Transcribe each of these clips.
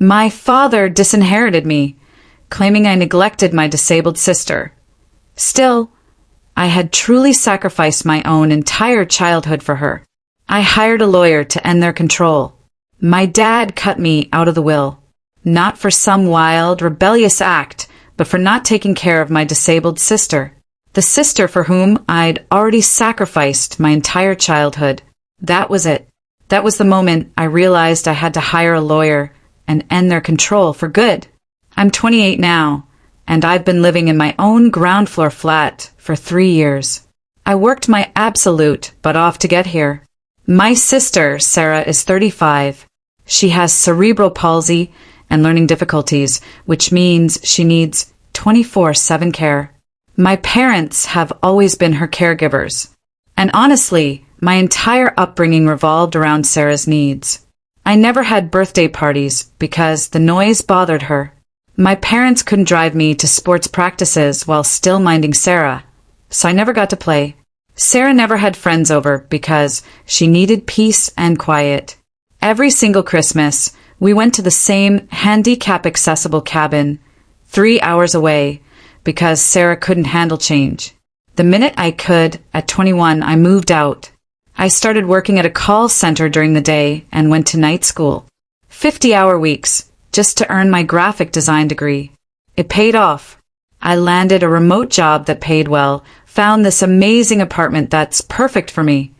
My father disinherited me, claiming I neglected my disabled sister. Still, I had truly sacrificed my own entire childhood for her. I hired a lawyer to end their control. My dad cut me out of the will, not for some wild, rebellious act, but for not taking care of my disabled sister. The sister for whom I'd already sacrificed my entire childhood. That was it. That was the moment I realized I had to hire a lawyer and end their control for good. I'm 28 now, and I've been living in my own ground floor flat for 3 years. I worked my absolute butt off to get here. My sister, Sarah, is 35. She has cerebral palsy and learning difficulties, which means she needs 24/7 care. My parents have always been her caregivers. And honestly, my entire upbringing revolved around Sarah's needs. I never had birthday parties because the noise bothered her. My parents couldn't drive me to sports practices while still minding Sarah, so I never got to play. Sarah never had friends over because she needed peace and quiet. Every single Christmas, we went to the same handicap-accessible cabin 3 hours away because Sarah couldn't handle change. The minute I could, at 21, I moved out. I started working at a call center during the day and went to night school. 50-hour weeks, just to earn my graphic design degree. It paid off. I landed a remote job that paid well, found this amazing apartment that's perfect for me.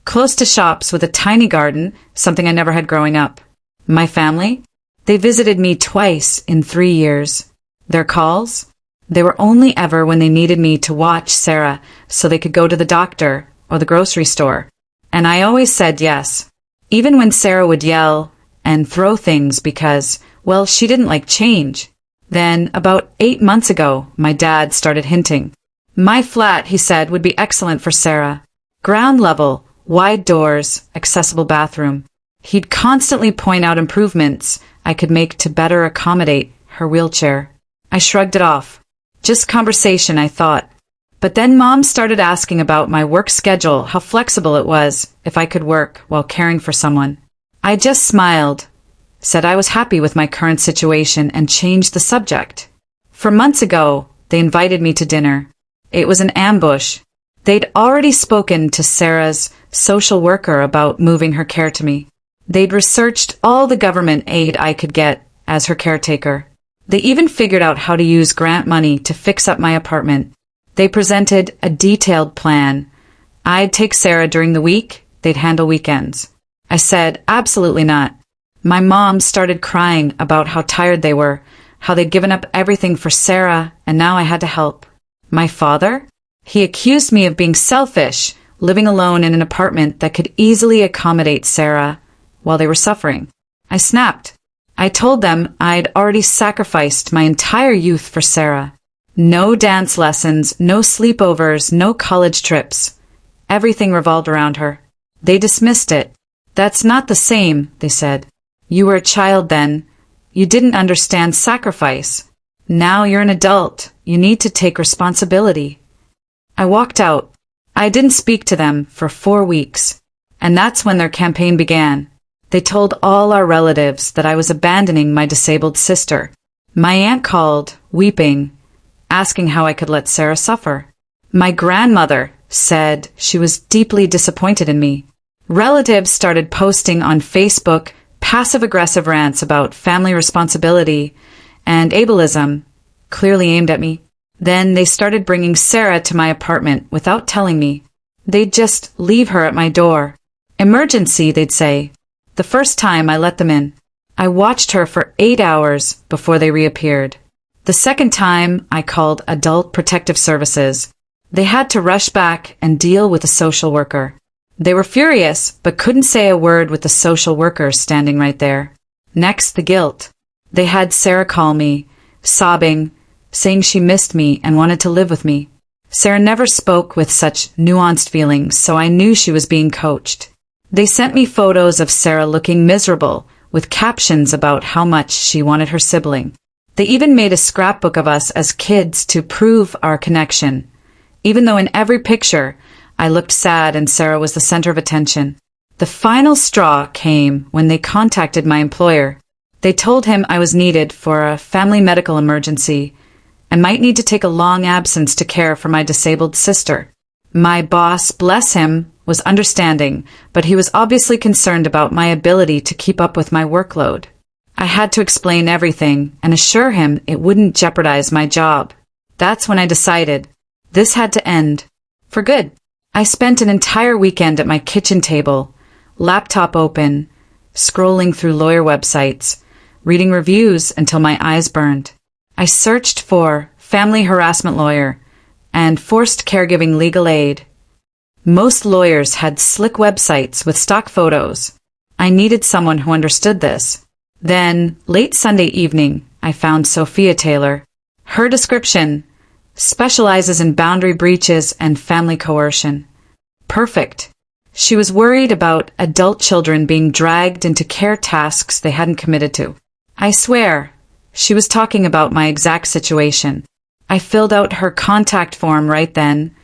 Close to shops with a tiny garden, something I never had growing up. My family? They visited me twice in 3 years. Their calls? They were only ever when they needed me to watch Sarah so they could go to the doctor or the grocery store. And I always said yes, even when Sarah would yell and throw things because, well, she didn't like change. Then, about 8 months ago, my dad started hinting. My flat, he said, would be excellent for Sarah. Ground level, wide doors, accessible bathroom. He'd constantly point out improvements I could make to better accommodate her wheelchair. I shrugged it off. Just conversation, I thought. But then Mom started asking about my work schedule, how flexible it was if I could work while caring for someone. I just smiled, said I was happy with my current situation, and changed the subject. For months ago, they invited me to dinner. It was an ambush. They'd already spoken to Sarah's social worker about moving her care to me. They'd researched all the government aid I could get as her caretaker. They even figured out how to use grant money to fix up my apartment. They presented a detailed plan. I'd take Sarah during the week, they'd handle weekends. I said, absolutely not. My mom started crying about how tired they were, how they'd given up everything for Sarah, and now I had to help. My father? He accused me of being selfish, living alone in an apartment that could easily accommodate Sarah while they were suffering. I snapped. I told them I'd already sacrificed my entire youth for Sarah. No dance lessons, no sleepovers, no college trips. Everything revolved around her. They dismissed it. That's not the same, they said. You were a child then. You didn't understand sacrifice. Now you're an adult. You need to take responsibility. I walked out. I didn't speak to them for 4 weeks. And that's when their campaign began. They told all our relatives that I was abandoning my disabled sister. My aunt called, weeping, asking how I could let Sarah suffer. My grandmother said she was deeply disappointed in me. Relatives started posting on Facebook passive-aggressive rants about family responsibility and ableism, clearly aimed at me. Then they started bringing Sarah to my apartment without telling me. They'd just leave her at my door. Emergency, they'd say. The first time I let them in, I watched her for 8 hours before they reappeared. The second time, I called Adult Protective Services. They had to rush back and deal with a social worker. They were furious, but couldn't say a word with the social worker standing right there. Next, the guilt. They had Sarah call me, sobbing, saying she missed me and wanted to live with me. Sarah never spoke with such nuanced feelings, so I knew she was being coached. They sent me photos of Sarah looking miserable, with captions about how much she wanted her sibling. They even made a scrapbook of us as kids to prove our connection, even though in every picture I looked sad and Sarah was the center of attention. The final straw came when they contacted my employer. They told him I was needed for a family medical emergency and might need to take a long absence to care for my disabled sister. My boss, bless him, was understanding, but he was obviously concerned about my ability to keep up with my workload. I had to explain everything and assure him it wouldn't jeopardize my job. That's when I decided this had to end. For good. I spent an entire weekend at my kitchen table, laptop open, scrolling through lawyer websites, reading reviews until my eyes burned. I searched for family harassment lawyer and forced caregiving legal aid. Most lawyers had slick websites with stock photos. I needed someone who understood this. Then, late Sunday evening, I found Sophia Taylor. Her description: specializes in boundary breaches and family coercion. Perfect. She was worried about adult children being dragged into care tasks they hadn't committed to. I swear, she was talking about my exact situation. I filled out her contact form right then,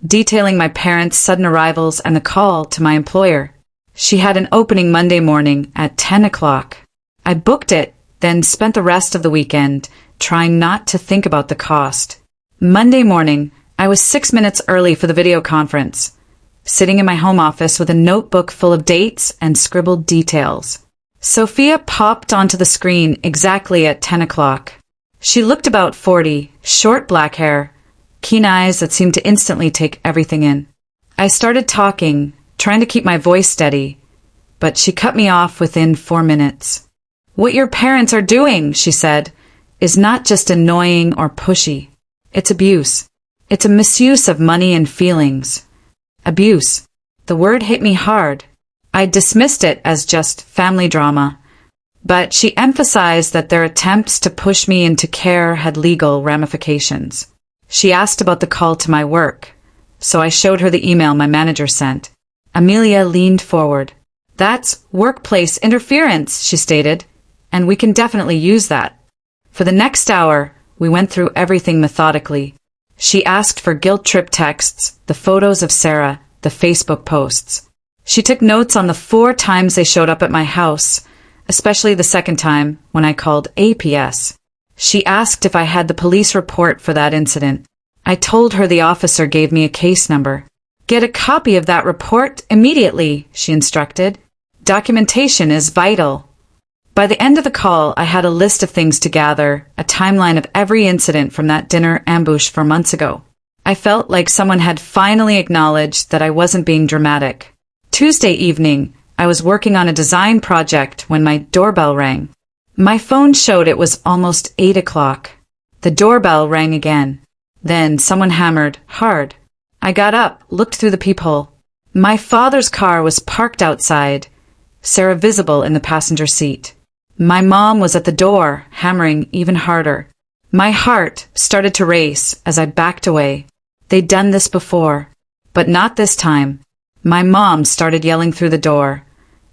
detailing my parents' sudden arrivals and the call to my employer. She had an opening Monday morning at 10 o'clock. I booked it, then spent the rest of the weekend trying not to think about the cost. Monday morning, I was 6 minutes early for the video conference, sitting in my home office with a notebook full of dates and scribbled details. Sophia popped onto the screen exactly at 10 o'clock. She looked about 40, short black hair, keen eyes that seemed to instantly take everything in. I started talking, trying to keep my voice steady, but she cut me off within 4 minutes. "What your parents are doing," she said, "is not just annoying or pushy. It's abuse. It's a misuse of money and feelings." Abuse. The word hit me hard. I dismissed it as just family drama, but she emphasized that their attempts to push me into care had legal ramifications. She asked about the call to my work, so I showed her the email my manager sent. Amelia leaned forward. "That's workplace interference," she stated, "and we can definitely use that." For the next hour, we went through everything methodically. She asked for guilt trip texts, the photos of Sarah, the Facebook posts. She took notes on the 4 times they showed up at my house, especially the second time when I called APS. She asked if I had the police report for that incident. I told her the officer gave me a case number. "Get a copy of that report immediately," she instructed. "Documentation is vital." By the end of the call, I had a list of things to gather, a timeline of every incident from that dinner ambush 4 months ago. I felt like someone had finally acknowledged that I wasn't being dramatic. Tuesday evening, I was working on a design project when my doorbell rang. My phone showed it was almost 8 o'clock. The doorbell rang again. Then someone hammered hard. I got up, looked through the peephole. My father's car was parked outside, Sarah visible in the passenger seat. My mom was at the door, hammering even harder. My heart started to race as I backed away. They'd done this before, but not this time. My mom started yelling through the door,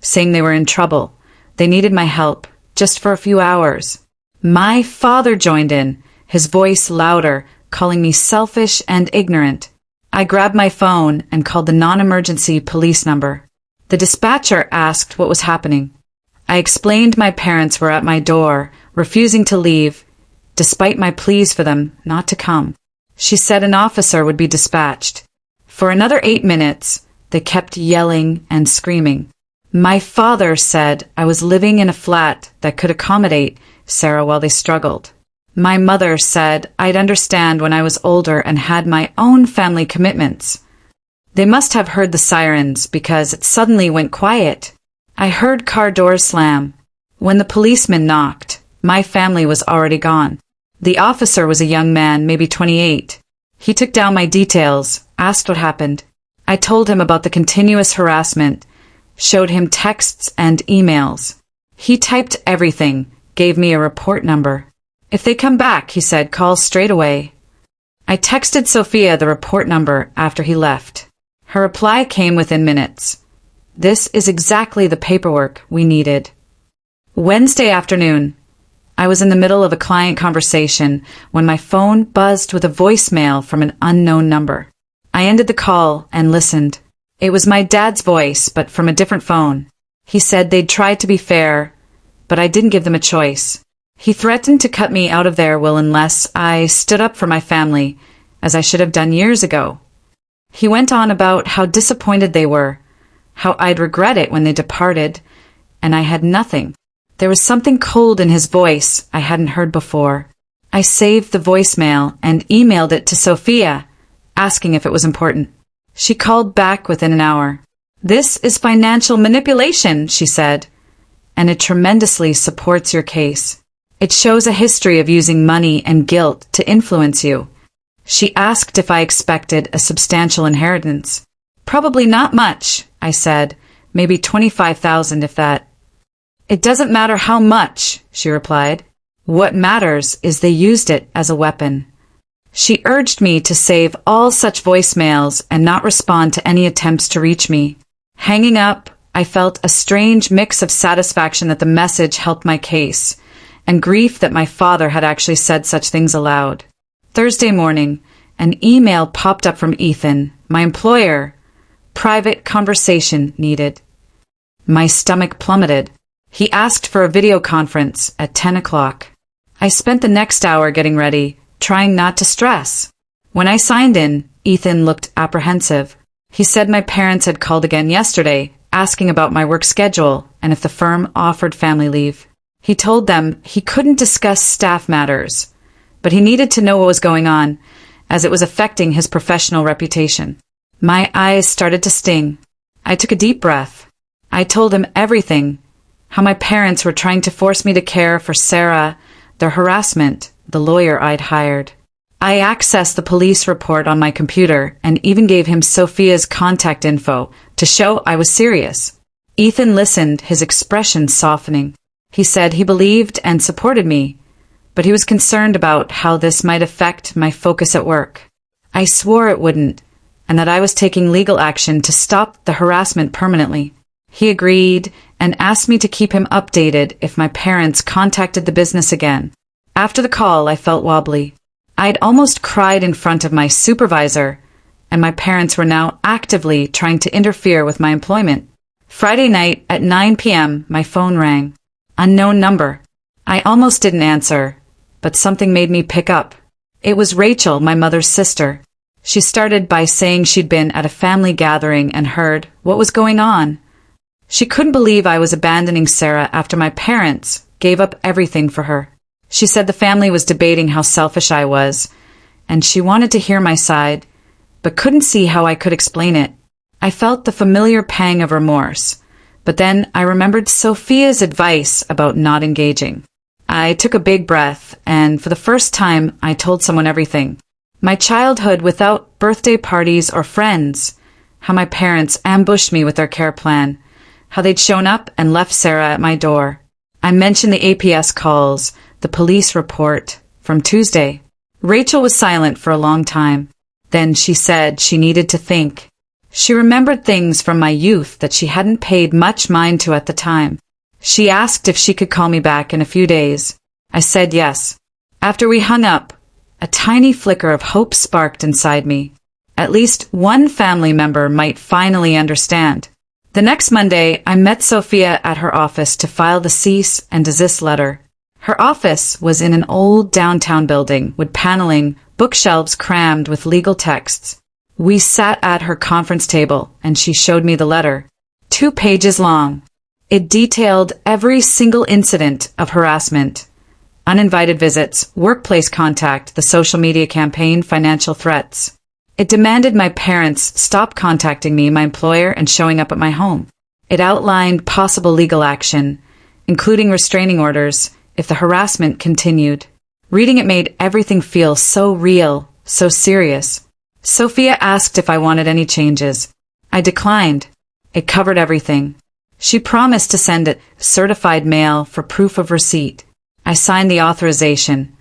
saying they were in trouble. They needed my help, just for a few hours. My father joined in, his voice louder, calling me selfish and ignorant. I grabbed my phone and called the non-emergency police number. The dispatcher asked what was happening. I explained my parents were at my door, refusing to leave, despite my pleas for them not to come. She said an officer would be dispatched. For another 8 minutes, they kept yelling and screaming. My father said I was living in a flat that could accommodate Sarah while they struggled. My mother said I'd understand when I was older and had my own family commitments. They must have heard the sirens because it suddenly went quiet. I heard car doors slam. When the policeman knocked, my family was already gone. The officer was a young man, maybe 28. He took down my details, asked what happened. I told him about the continuous harassment, showed him texts and emails. He typed everything, gave me a report number. "If they come back," he said, "call straight away." I texted Sophia the report number after he left. Her reply came within minutes. This is exactly the paperwork we needed. Wednesday afternoon, I was in the middle of a client conversation when my phone buzzed with a voicemail from an unknown number. I ended the call and listened. It was my dad's voice, but from a different phone. He said they'd tried to be fair, but I didn't give them a choice. He threatened to cut me out of their will unless I stood up for my family, as I should have done years ago. He went on about how disappointed they were, how I'd regret it when they departed, and I had nothing. There was something cold in his voice I hadn't heard before. I saved the voicemail and emailed it to Sophia, asking if it was important. She called back within an hour. "This is financial manipulation," she said, "and it tremendously supports your case. It shows a history of using money and guilt to influence you." She asked if I expected a substantial inheritance. "Probably not much," I said. "Maybe 25,000 if that." "It doesn't matter how much," she replied. "What matters is they used it as a weapon." She urged me to save all such voicemails and not respond to any attempts to reach me. Hanging up, I felt a strange mix of satisfaction that the message helped my case, and grief that my father had actually said such things aloud. Thursday morning, an email popped up from Ethan, my employer. "Private conversation needed." My stomach plummeted. He asked for a video conference at 10 o'clock. I spent the next hour getting ready, trying not to stress. When I signed in, Ethan looked apprehensive. He said my parents had called again yesterday, asking about my work schedule and if the firm offered family leave. He told them he couldn't discuss staff matters, but he needed to know what was going on, as it was affecting his professional reputation. My eyes started to sting. I took a deep breath. I told him everything, how my parents were trying to force me to care for Sarah, their harassment, the lawyer I'd hired. I accessed the police report on my computer and even gave him Sophia's contact info to show I was serious. Ethan listened, his expression softening. He said he believed and supported me, but he was concerned about how this might affect my focus at work. I swore it wouldn't, and that I was taking legal action to stop the harassment permanently. He agreed and asked me to keep him updated if my parents contacted the business again. After the call, I felt wobbly. I'd almost cried in front of my supervisor, and my parents were now actively trying to interfere with my employment. Friday night at 9 p.m., my phone rang. Unknown number. I almost didn't answer, but something made me pick up. It was Rachel, my mother's sister. She started by saying she'd been at a family gathering and heard what was going on. She couldn't believe I was abandoning Sarah after my parents gave up everything for her. She said the family was debating how selfish I was, and she wanted to hear my side, but couldn't see how I could explain it. I felt the familiar pang of remorse, but then I remembered Sophia's advice about not engaging. I took a big breath, and for the first time, I told someone everything. My childhood without birthday parties or friends, how my parents ambushed me with their care plan, how they'd shown up and left Sarah at my door. I mentioned the APS calls, the police report from Tuesday. Rachel was silent for a long time. Then she said she needed to think. She remembered things from my youth that she hadn't paid much mind to at the time. She asked if she could call me back in a few days. I said yes. After we hung up, a tiny flicker of hope sparked inside me. At least one family member might finally understand. The next Monday, I met Sophia at her office to file the cease and desist letter. Her office was in an old downtown building with paneling, bookshelves crammed with legal texts. We sat at her conference table, and she showed me the letter. 2 pages long. It detailed every single incident of harassment. Uninvited visits, workplace contact, the social media campaign, financial threats. It demanded my parents stop contacting me, my employer, and showing up at my home. It outlined possible legal action, including restraining orders, if the harassment continued. Reading it made everything feel so real, so serious. Sophia asked if I wanted any changes. I declined. It covered everything. She promised to send it certified mail for proof of receipt. I signed the authorization,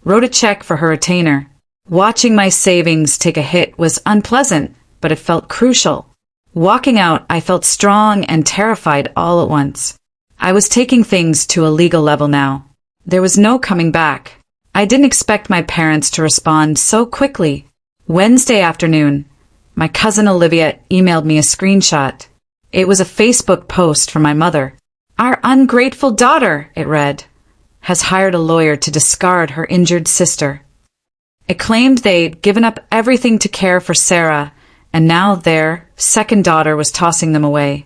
wrote a check for her retainer. Watching my savings take a hit was unpleasant, but it felt crucial. Walking out, I felt strong and terrified all at once. I was taking things to a legal level now. There was no coming back. I didn't expect my parents to respond so quickly. Wednesday afternoon, my cousin Olivia emailed me a screenshot. It was a Facebook post from my mother. "Our ungrateful daughter," it read, "has hired a lawyer to discard her injured sister." It claimed they'd given up everything to care for Sarah, and now their second daughter was tossing them away.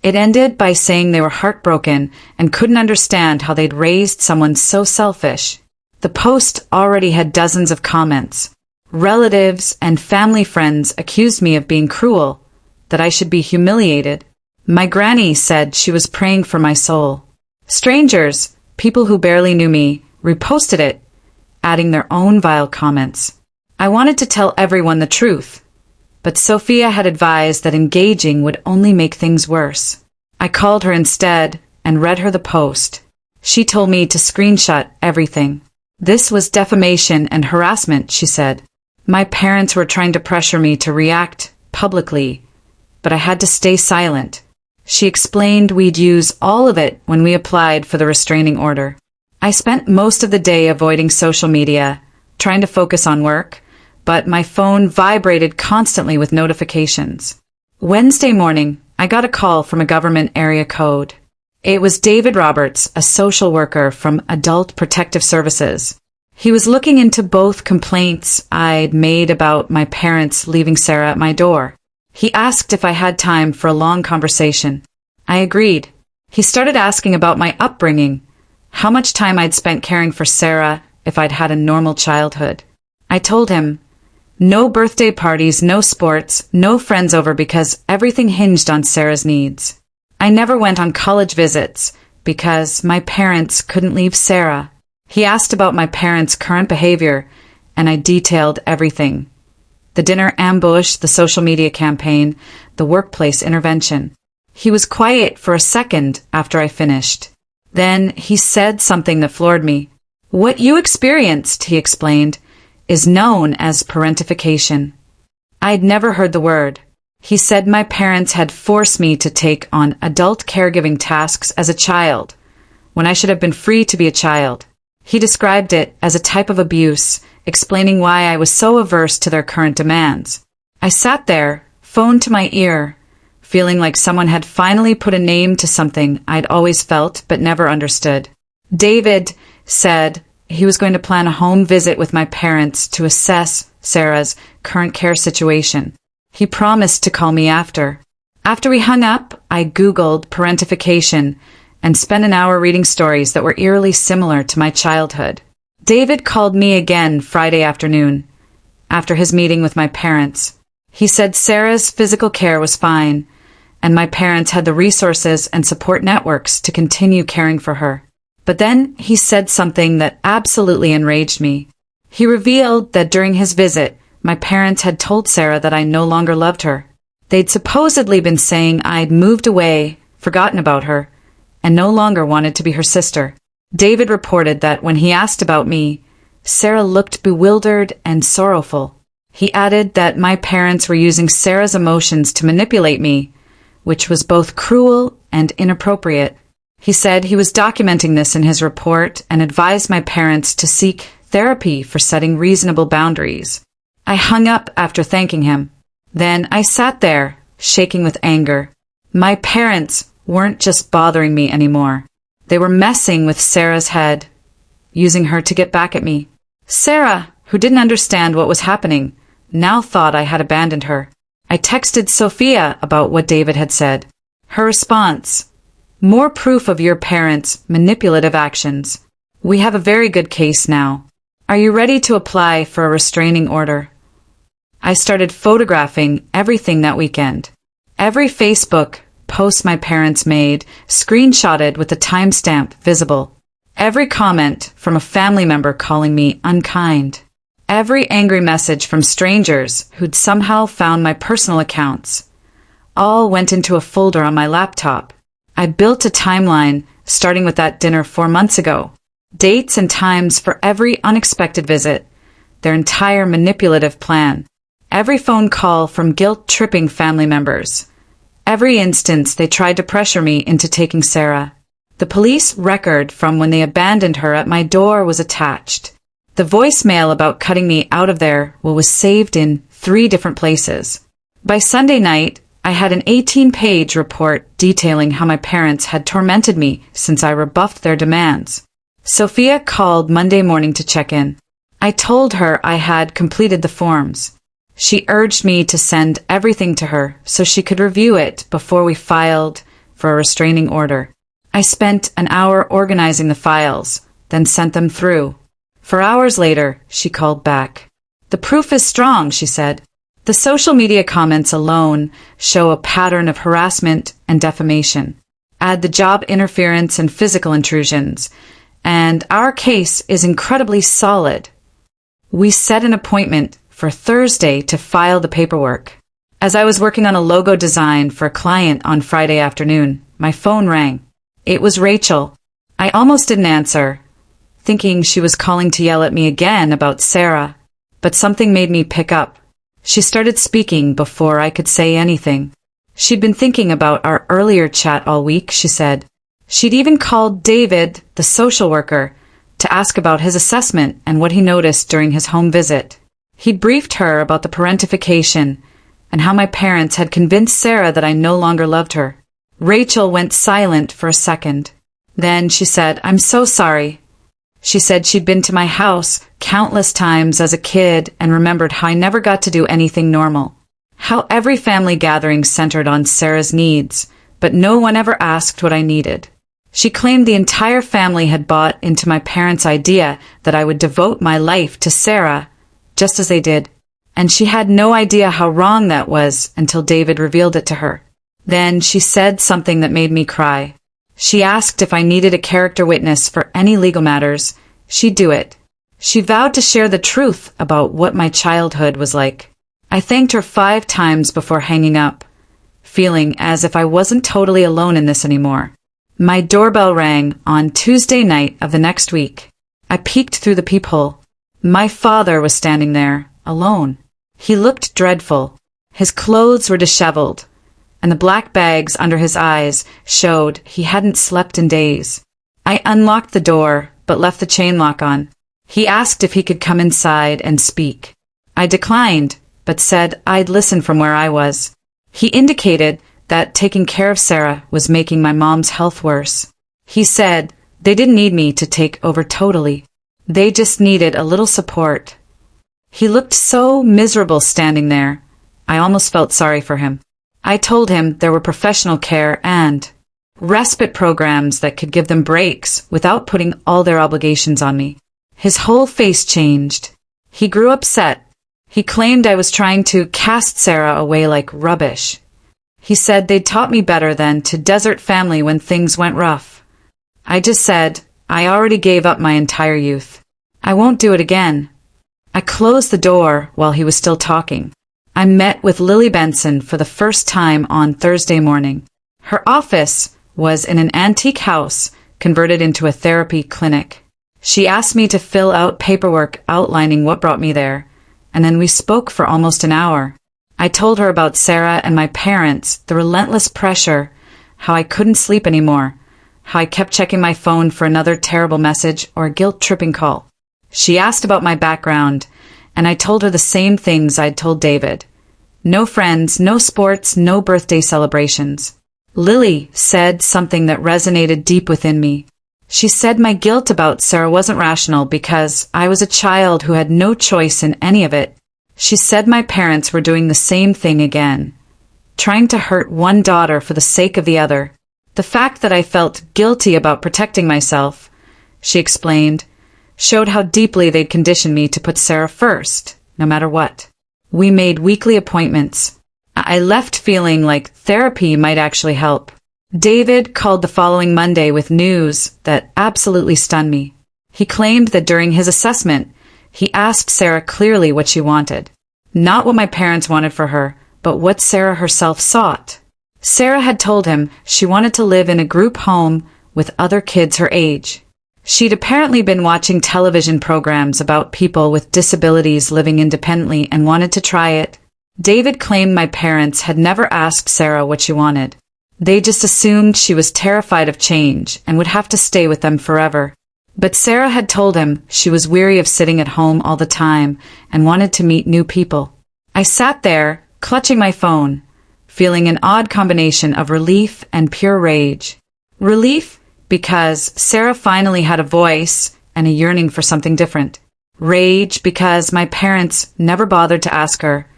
It ended by saying they were heartbroken and couldn't understand how they'd raised someone so selfish. The post already had dozens of comments. Relatives and family friends accused me of being cruel, that I should be humiliated. My granny said she was praying for my soul. Strangers, people who barely knew me, reposted it, adding their own vile comments. I wanted to tell everyone the truth, but Sophia had advised that engaging would only make things worse. I called her instead and read her the post. She told me to screenshot everything. This was defamation and harassment, she said. My parents were trying to pressure me to react publicly, but I had to stay silent. She explained we'd use all of it when we applied for the restraining order. I spent most of the day avoiding social media, trying to focus on work, but my phone vibrated constantly with notifications. Wednesday morning, I got a call from a government area code. It was David Roberts, a social worker from Adult Protective Services. He was looking into both complaints I'd made about my parents leaving Sarah at my door. He asked if I had time for a long conversation. I agreed. He started asking about my upbringing, how much time I'd spent caring for Sarah, if I'd had a normal childhood. I told him, no birthday parties, no sports, no friends over because everything hinged on Sarah's needs. I never went on college visits because my parents couldn't leave Sarah. He asked about my parents' current behavior, and I detailed everything. The dinner ambush, the social media campaign, the workplace intervention. He was quiet for a second after I finished. Then he said something that floored me. What you experienced, he explained, is known as parentification. I'd never heard the word. He said my parents had forced me to take on adult caregiving tasks as a child, when I should have been free to be a child. He described it as a type of abuse, explaining why I was so averse to their current demands. I sat there, phone to my ear, feeling like someone had finally put a name to something I'd always felt but never understood. David said he was going to plan a home visit with my parents to assess Sarah's current care situation. He promised to call me after. After we hung up, I Googled parentification and spent an hour reading stories that were eerily similar to my childhood. David called me again Friday afternoon, after his meeting with my parents. He said Sarah's physical care was fine, and my parents had the resources and support networks to continue caring for her. But then he said something that absolutely enraged me. He revealed that during his visit, my parents had told Sarah that I no longer loved her. They'd supposedly been saying I'd moved away, forgotten about her, and no longer wanted to be her sister. David reported that when he asked about me, Sarah looked bewildered and sorrowful. He added that my parents were using Sarah's emotions to manipulate me, which was both cruel and inappropriate. He said he was documenting this in his report and advised my parents to seek therapy for setting reasonable boundaries. I hung up after thanking him. Then I sat there, shaking with anger. My parents weren't just bothering me anymore. They were messing with Sarah's head, using her to get back at me. Sarah, who didn't understand what was happening, now thought I had abandoned her. I texted Sophia about what David had said. Her response, more proof of your parents' manipulative actions. We have a very good case now. Are you ready to apply for a restraining order? I started photographing everything that weekend. Every Facebook post my parents made, screenshotted with the timestamp visible. Every comment from a family member calling me unkind. Every angry message from strangers who'd somehow found my personal accounts. All went into a folder on my laptop. I built a timeline, starting with that dinner 4 months ago. Dates and times for every unexpected visit. Their entire manipulative plan. Every phone call from guilt-tripping family members. Every instance they tried to pressure me into taking Sarah. The police record from when they abandoned her at my door was attached. The voicemail about cutting me out of there was saved in 3 different places. By Sunday night, I had an 18-page report detailing how my parents had tormented me since I rebuffed their demands. Sophia called Monday morning to check in. I told her I had completed the forms. She urged me to send everything to her so she could review it before we filed for a restraining order. I spent an hour organizing the files, then sent them through. 4 hours later, she called back. "The proof is strong," she said. "The social media comments alone show a pattern of harassment and defamation. Add the job interference and physical intrusions, and our case is incredibly solid." We set an appointment for Thursday to file the paperwork. As I was working on a logo design for a client on Friday afternoon, my phone rang. It was Rachel. I almost didn't answer, thinking she was calling to yell at me again about Sarah, but something made me pick up. She started speaking before I could say anything. She'd been thinking about our earlier chat all week, she said. She'd even called David, the social worker, to ask about his assessment and what he noticed during his home visit. He briefed her about the parentification and how my parents had convinced Sarah that I no longer loved her. Rachel went silent for a second. Then she said, "I'm so sorry." She said she'd been to my house countless times as a kid and remembered how I never got to do anything normal. How every family gathering centered on Sarah's needs, but no one ever asked what I needed. She claimed the entire family had bought into my parents' idea that I would devote my life to Sarah, just as they did. And she had no idea how wrong that was until David revealed it to her. Then she said something that made me cry. She asked if I needed a character witness for any legal matters. She'd do it. She vowed to share the truth about what my childhood was like. I thanked her 5 times before hanging up, feeling as if I wasn't totally alone in this anymore. My doorbell rang on Tuesday night of the next week. I peeked through the peephole. My father was standing there, alone. He looked dreadful. His clothes were disheveled, and the black bags under his eyes showed he hadn't slept in days. I unlocked the door, but left the chain lock on. He asked if he could come inside and speak. I declined, but said I'd listen from where I was. He indicated that taking care of Sarah was making my mom's health worse. He said they didn't need me to take over totally. They just needed a little support. He looked so miserable standing there. I almost felt sorry for him. I told him there were professional care and respite programs that could give them breaks without putting all their obligations on me. His whole face changed. He grew upset. He claimed I was trying to cast Sarah away like rubbish. He said they'd taught me better than to desert family when things went rough. I just said, I already gave up my entire youth. I won't do it again. I closed the door while he was still talking. I met with Lily Benson for the first time on Thursday morning. Her office was in an antique house converted into a therapy clinic. She asked me to fill out paperwork outlining what brought me there, and then we spoke for almost an hour. I told her about Sarah and my parents, the relentless pressure, how I couldn't sleep anymore, how I kept checking my phone for another terrible message or a guilt-tripping call. She asked about my background, and I told her the same things I'd told David. No friends, no sports, no birthday celebrations. Lily said something that resonated deep within me. She said my guilt about Sarah wasn't rational because I was a child who had no choice in any of it. She said my parents were doing the same thing again, trying to hurt one daughter for the sake of the other. The fact that I felt guilty about protecting myself, she explained, showed how deeply they'd conditioned me to put Sarah first, no matter what. We made weekly appointments. I left feeling like therapy might actually help. David called the following Monday with news that absolutely stunned me. He claimed that during his assessment, he asked Sarah clearly what she wanted. Not what my parents wanted for her, but what Sarah herself sought. Sarah had told him she wanted to live in a group home with other kids her age. She'd apparently been watching television programs about people with disabilities living independently and wanted to try it. David claimed my parents had never asked Sarah what she wanted. They just assumed she was terrified of change and would have to stay with them forever. But Sarah had told him she was weary of sitting at home all the time and wanted to meet new people. I sat there, clutching my phone, feeling an odd combination of relief and pure rage. Relief because Sarah finally had a voice and a yearning for something different. Rage because my parents never bothered to ask her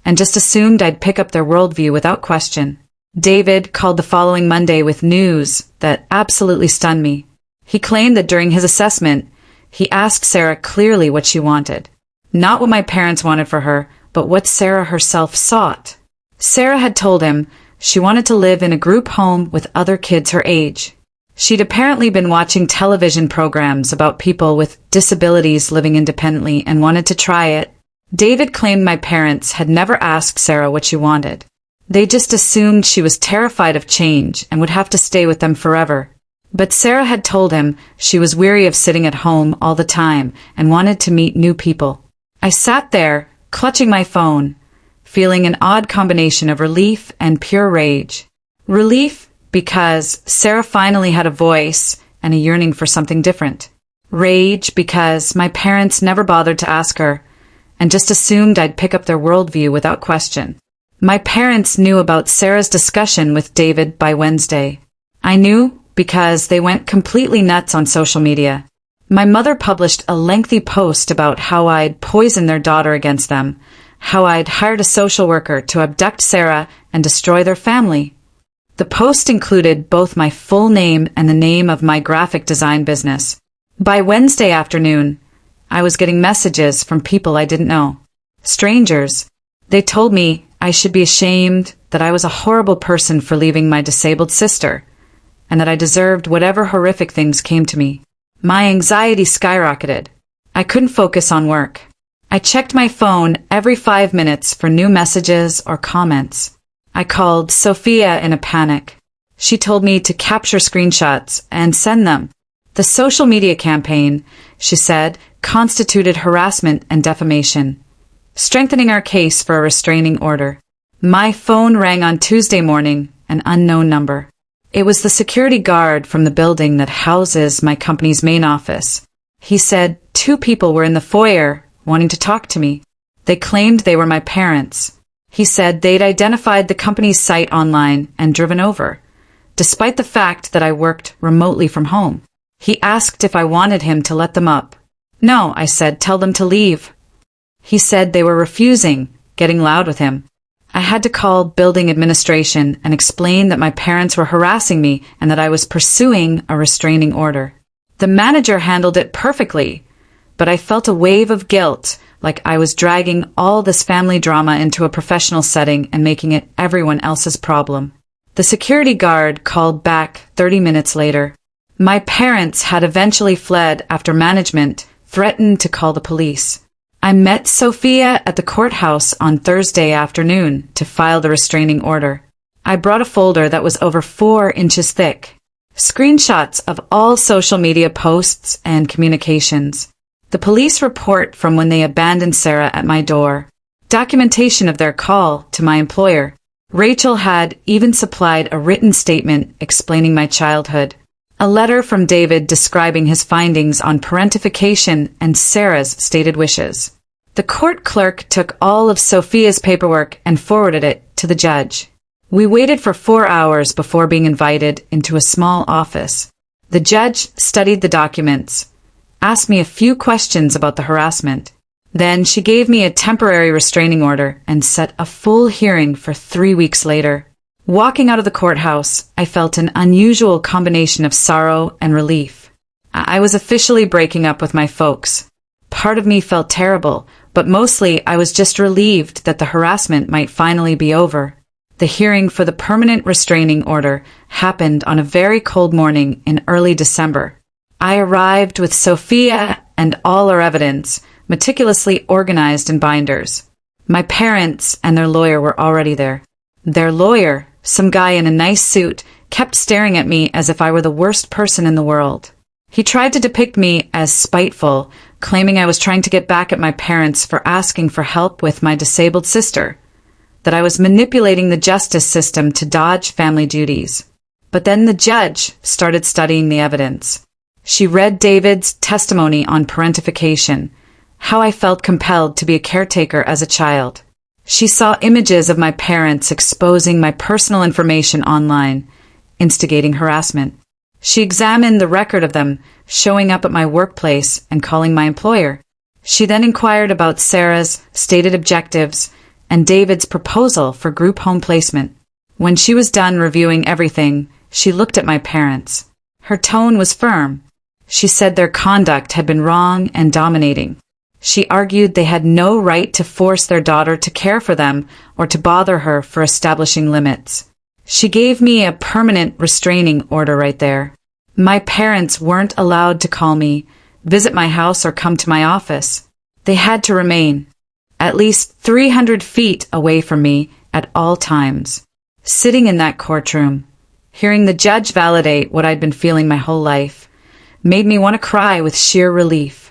and just assumed I'd pick up their worldview without question. David called the following Monday with news that absolutely stunned me. He claimed that during his assessment, he asked Sarah clearly what she wanted. Not what my parents wanted for her, but what Sarah herself sought. Sarah had told him she wanted to live in a group home with other kids her age. She'd apparently been watching television programs about people with disabilities living independently and wanted to try it. David claimed my parents had never asked Sarah what she wanted. They just assumed she was terrified of change and would have to stay with them forever. But Sarah had told him she was weary of sitting at home all the time and wanted to meet new people. I sat there, clutching my phone, feeling an odd combination of relief and pure rage. Relief because Sarah finally had a voice and a yearning for something different. Rage because my parents never bothered to ask her and just assumed I'd pick up their worldview without question. My parents knew about Sarah's discussion with David by Wednesday. I knew because they went completely nuts on social media. My mother published a lengthy post about how I'd poisoned their daughter against them, how I'd hired a social worker to abduct Sarah and destroy their family. The post included both my full name and the name of my graphic design business. By Wednesday afternoon, I was getting messages from people I didn't know. Strangers. They told me I should be ashamed, that I was a horrible person for leaving my disabled sister, and that I deserved whatever horrific things came to me. My anxiety skyrocketed. I couldn't focus on work. I checked my phone every 5 minutes for new messages or comments. I called Sophia in a panic. She told me to capture screenshots and send them. The social media campaign, she said, constituted harassment and defamation, strengthening our case for a restraining order. My phone rang on Tuesday morning, an unknown number. It was the security guard from the building that houses my company's main office. He said 2 people were in the foyer wanting to talk to me. They claimed they were my parents. He said they'd identified the company's site online and driven over, despite the fact that I worked remotely from home. He asked if I wanted him to let them up. No, I said, tell them to leave. He said they were refusing, getting loud with him. I had to call building administration and explain that my parents were harassing me and that I was pursuing a restraining order. The manager handled it perfectly, but I felt a wave of guilt, like I was dragging all this family drama into a professional setting and making it everyone else's problem. The security guard called back 30 minutes later. My parents had eventually fled after management threatened to call the police. I met Sophia at the courthouse on Thursday afternoon to file the restraining order. I brought a folder that was over 4 inches thick. Screenshots of all social media posts and communications. The police report from when they abandoned Sarah at my door. Documentation of their call to my employer. Rachel had even supplied a written statement explaining my childhood. A letter from David describing his findings on parentification and Sarah's stated wishes. The court clerk took all of Sophia's paperwork and forwarded it to the judge. We waited for 4 hours before being invited into a small office. The judge studied the documents, asked me a few questions about the harassment. Then she gave me a temporary restraining order and set a full hearing for 3 weeks later. Walking out of the courthouse, I felt an unusual combination of sorrow and relief. I was officially breaking up with my folks. Part of me felt terrible, but mostly I was just relieved that the harassment might finally be over. The hearing for the permanent restraining order happened on a very cold morning in early December. I arrived with Sophia and all our evidence, meticulously organized in binders. My parents and their lawyer were already there. Their lawyer, some guy in a nice suit, kept staring at me as if I were the worst person in the world. He tried to depict me as spiteful, claiming I was trying to get back at my parents for asking for help with my disabled sister, that I was manipulating the justice system to dodge family duties. But then the judge started studying the evidence. She read David's testimony on parentification, how I felt compelled to be a caretaker as a child. She saw images of my parents exposing my personal information online, instigating harassment. She examined the record of them showing up at my workplace and calling my employer. She then inquired about Sarah's stated objectives and David's proposal for group home placement. When she was done reviewing everything, she looked at my parents. Her tone was firm. She said their conduct had been wrong and dominating. She argued they had no right to force their daughter to care for them or to bother her for establishing limits. She gave me a permanent restraining order right there. My parents weren't allowed to call me, visit my house, or come to my office. They had to remain at least 300 feet away from me at all times. Sitting in that courtroom, hearing the judge validate what I'd been feeling my whole life, made me want to cry with sheer relief.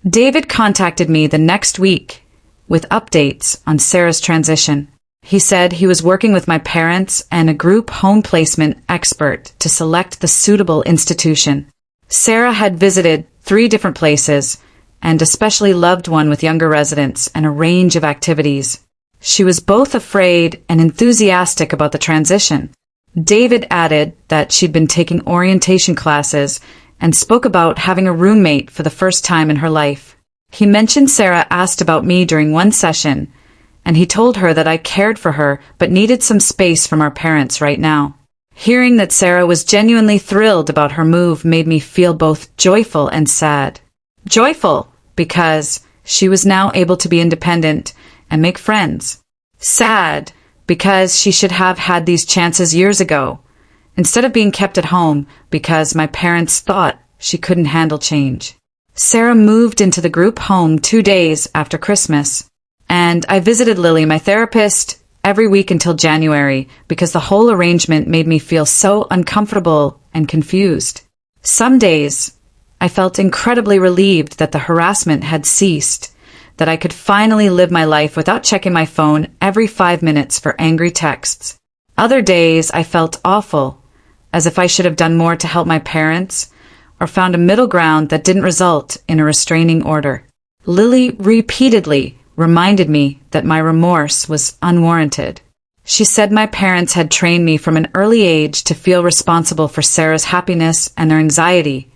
David contacted me the next week with updates on Sarah's transition. He said he was working with my parents and a group home placement expert to select the suitable institution. Sarah had visited 3 different places and especially loved one with younger residents and a range of activities. She was both afraid and enthusiastic about the transition. David added that she'd been taking orientation classes and spoke about having a roommate for the first time in her life. He mentioned Sarah asked about me during one session, and he told her that I cared for her but needed some space from our parents right now. Hearing that Sarah was genuinely thrilled about her move made me feel both joyful and sad. Joyful because she was now able to be independent and make friends. Sad because she should have had these chances years ago, instead of being kept at home because my parents thought she couldn't handle change. Sarah moved into the group home 2 days after Christmas, and I visited Lily, my therapist, every week until January because the whole arrangement made me feel so uncomfortable and confused. Some days, I felt incredibly relieved that the harassment had ceased, that I could finally live my life without checking my phone every 5 minutes for angry texts. Other days, I felt awful, as if I should have done more to help my parents, or found a middle ground that didn't result in a restraining order. Lily repeatedly reminded me that my remorse was unwarranted. She said my parents had trained me from an early age to feel responsible for Sarah's happiness and their anxiety,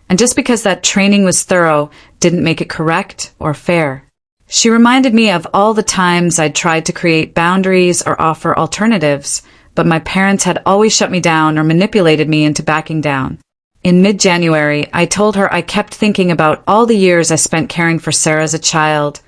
and just because that training was thorough didn't make it correct or fair. She reminded me of all the times I'd tried to create boundaries or offer alternatives, but my parents had always shut me down or manipulated me into backing down. In mid-January, I told her I kept thinking about all the years I spent caring for Sarah as a child,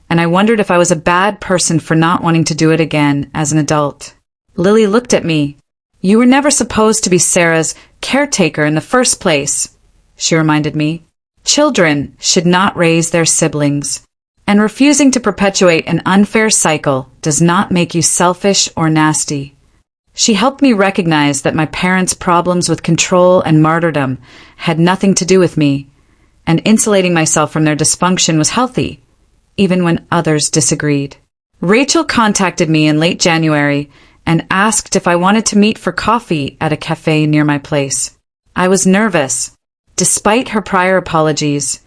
and I wondered if I was a bad person for not wanting to do it again as an adult. Lily looked at me. "You were never supposed to be Sarah's caretaker in the first place," she reminded me. "Children should not raise their siblings, and refusing to perpetuate an unfair cycle does not make you selfish or nasty." She helped me recognize that my parents' problems with control and martyrdom had nothing to do with me, and insulating myself from their dysfunction was healthy, even when others disagreed. Rachel contacted me in late January and asked if I wanted to meet for coffee at a cafe near my place. I was nervous. Despite her prior apologies,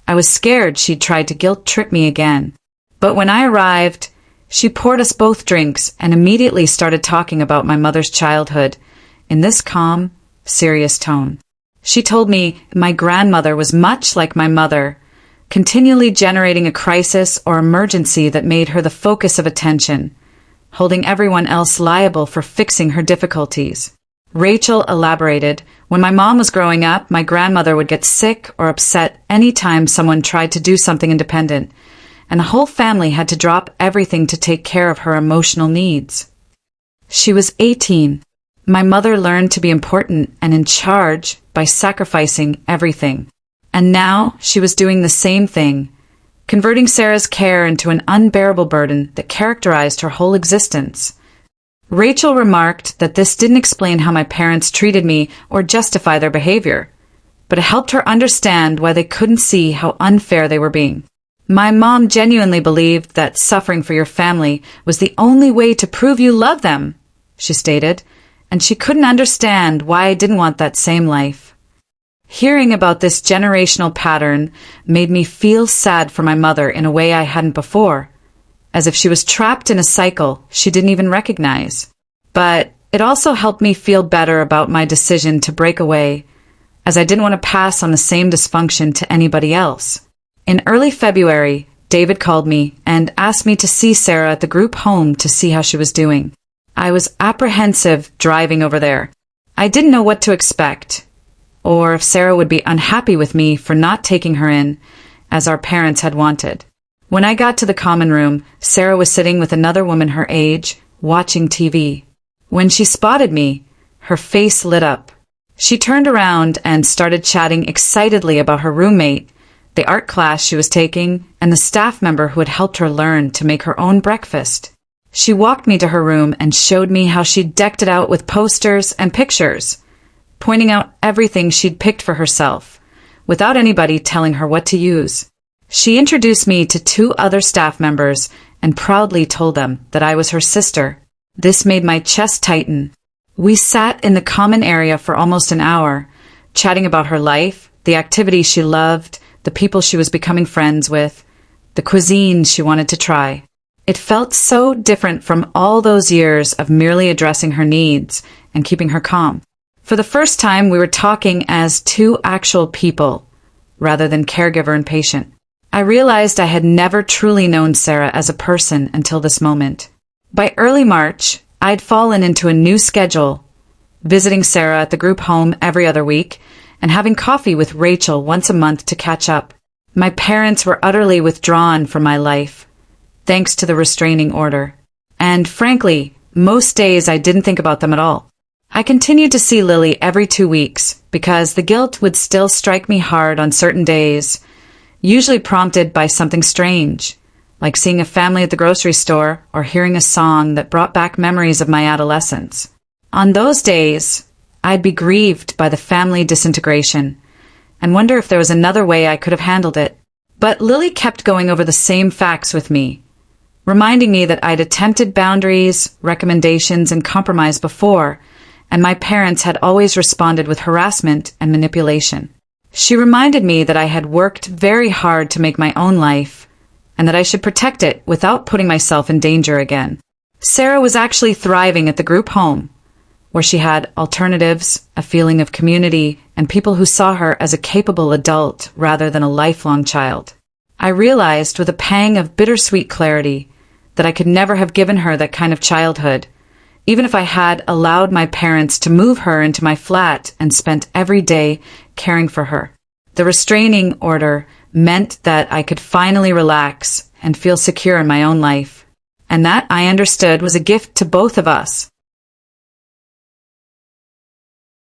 I was scared she'd tried to guilt-trip me again. But when I arrived, she poured us both drinks and immediately started talking about my mother's childhood in this calm, serious tone. She told me my grandmother was much like my mother, continually generating a crisis or emergency that made her the focus of attention, holding everyone else liable for fixing her difficulties. Rachel elaborated, when my mom was growing up, my grandmother would get sick or upset any time someone tried to do something independent, and the whole family had to drop everything to take care of her emotional needs. She was 18. My mother learned to be important and in charge by sacrificing everything. And now she was doing the same thing, converting Sarah's care into an unbearable burden that characterized her whole existence. Rachel remarked that this didn't explain how my parents treated me or justify their behavior, but it helped her understand why they couldn't see how unfair they were being. My mom genuinely believed that suffering for your family was the only way to prove you love them, she stated, and she couldn't understand why I didn't want that same life. Hearing about this generational pattern made me feel sad for my mother in a way I hadn't before. as if she was trapped in a cycle she didn't even recognize. But it also helped me feel better about my decision to break away, as I didn't want to pass on the same dysfunction to anybody else. In early February, David called me and asked me to see Sarah at the group home to see how she was doing. I was apprehensive driving over there. I didn't know what to expect, or if Sarah would be unhappy with me for not taking her in, as our parents had wanted. When I got to the common room, Sarah was sitting with another woman her age, watching TV. When she spotted me, her face lit up. She turned around and started chatting excitedly about her roommate, the art class she was taking, and the staff member who had helped her learn to make her own breakfast. She walked me to her room and showed me how she'd decked it out with posters and pictures, pointing out everything she'd picked for herself, without anybody telling her what to use. She introduced me to 2 other staff members and proudly told them that I was her sister. This made my chest tighten. We sat in the common area for almost an hour, chatting about her life, the activities she loved, the people she was becoming friends with, the cuisines she wanted to try. It felt so different from all those years of merely addressing her needs and keeping her calm. For the first time, we were talking as 2 actual people, rather than caregiver and patient. I realized I had never truly known Sarah as a person until this moment. By early March, I'd fallen into a new schedule, visiting Sarah at the group home every other week, and having coffee with Rachel once a month to catch up. My parents were utterly withdrawn from my life, thanks to the restraining order. And frankly, most days I didn't think about them at all. I continued to see Lily every 2 weeks, because the guilt would still strike me hard on certain days, usually prompted by something strange, like seeing a family at the grocery store or hearing a song that brought back memories of my adolescence. On those days, I'd be grieved by the family disintegration and wonder if there was another way I could have handled it. But Lily kept going over the same facts with me, reminding me that I'd attempted boundaries, recommendations, and compromise before, and my parents had always responded with harassment and manipulation. She reminded me that I had worked very hard to make my own life, and that I should protect it without putting myself in danger again. Sarah was actually thriving at the group home, where she had alternatives, a feeling of community, and people who saw her as a capable adult rather than a lifelong child. I realized with a pang of bittersweet clarity that I could never have given her that kind of childhood, even if I had allowed my parents to move her into my flat and spent every day caring for her. The restraining order meant that I could finally relax and feel secure in my own life. And that, I understood, was a gift to both of us.